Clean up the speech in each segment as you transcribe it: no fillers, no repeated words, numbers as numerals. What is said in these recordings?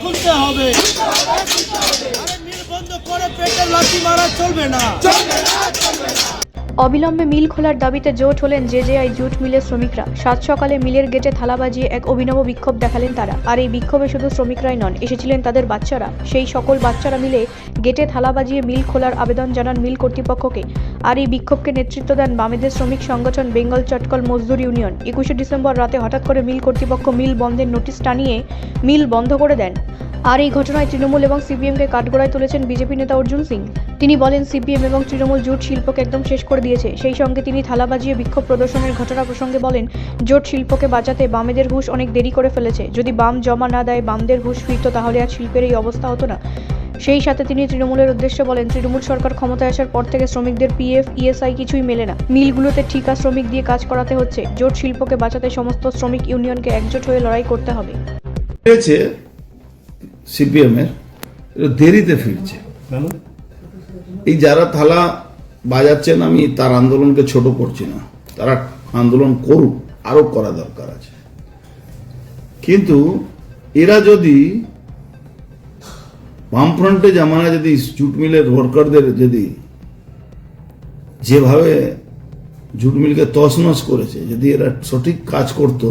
খুলতে হবে, মিল বন্ধ করে পেটের লাথি মারা চলবে না। অবিলম্বে মিল খোলার দাবিতে জোট হলেন জেজেআই জুট মিলের শ্রমিকরা। সাত সকালে মিলের গেটে থালা বাজিয়ে এক অভিনব বিক্ষোভ দেখালেন তারা। আর এই বিক্ষোভে শুধু শ্রমিকরাই নন, এসেছিলেন তাদের বাচ্চারা। সেই সকল বাচ্চারা মিলে গেটে থালা বাজিয়ে মিল খোলার আবেদন জানান মিল কর্তৃপক্ষকে। আর এই বিক্ষোভকে নেতৃত্ব দেন বামেদের শ্রমিক সংগঠন বেঙ্গল চটকল মজদুর ইউনিয়ন। 21শে ডিসেম্বর রাতে হঠাৎ করে মিল কর্তৃপক্ষ মিল বন্ধের নোটিশ টানিয়ে মিল বন্ধ করে দেন। আর এই ঘটনায় তৃণমূল এবং সিপিএমকে কাঠগড়ায় তুলেছেন বিজেপি নেতা অর্জুন সিং। তিনি বলেন, সিপিএম এবং তৃণমূল জোট শিল্পকে একদম শেষ করে দিয়েছে। সেই সঙ্গে তিনি থালা বাজিয়ে বিক্ষোভ প্রদর্শনের ঘটনা প্রসঙ্গে বলেন, জোট শিল্পকে বাঁচাতে বামেদের হুঁশ অনেক দেরি করে ফেলেছে। যদি বাম জমা না দেয়, বামদের হুঁশ ফিরত, তাহলে আজ শিল্পের এই অবস্থা হতো না। সেই সাথে তিনি তৃণমূলের উদ্দেশ্যে বলেন, তৃণমূল সরকার ক্ষমতায় আসার পর থেকে শ্রমিকদের পিএফ, ইএসআই কিছুই মেলে না। মিলগুলোতে ঠিকা শ্রমিক দিয়ে কাজ করাতে হচ্ছে। জোট শিল্পকে বাঁচাতে সমস্ত শ্রমিক ইউনিয়নকে একজোট হয়ে লড়াই করতে হবে। সিপিএম এর দেরিতে ফিরছে। এই যারা থালা বাজাচ্ছেন, আমি তার আন্দোলনকে ছোট করছি না, তারা আন্দোলন করুক, আরো করা দরকার আছে। কিন্তু এরা যদি বামফ্রন্টে জামানা যদি জুট মিলের ওয়ার্কারদের যদি যেভাবে জুট মিলকে তছনছ করেছে, যদি এরা সঠিক কাজ করত,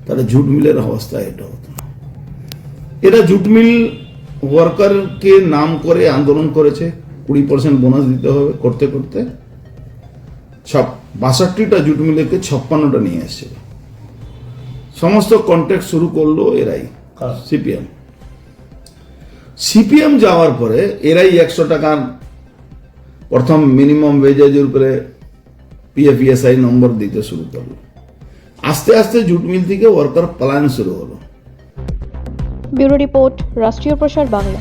তাহলে জুট মিলের অবস্থা এটা হতো না। এরা জুট মিল ওয়ার্কারকে নাম করে আন্দোলন করেছে, 20% বোনাস দিতে হবে করতে করতে 62টা জুট মিলকে 56টা নিয়ে এসেছিল। সমস্ত কন্ট্যাক্ট শুরু করলো এরাই, সিপিএম যাওয়ার পরে এরাই 100 টাকার প্রথম মিনিমাম ওয়েজের উপরে পিএফইএসআই নম্বর দিতে শুরু করলো। আস্তে আস্তে জুট মিল থেকে ওয়ার্কার পলায়ন শুরু হলো। ব্যুরো রিপোর্ট, রাষ্ট্রীয় প্রসার বাংলা।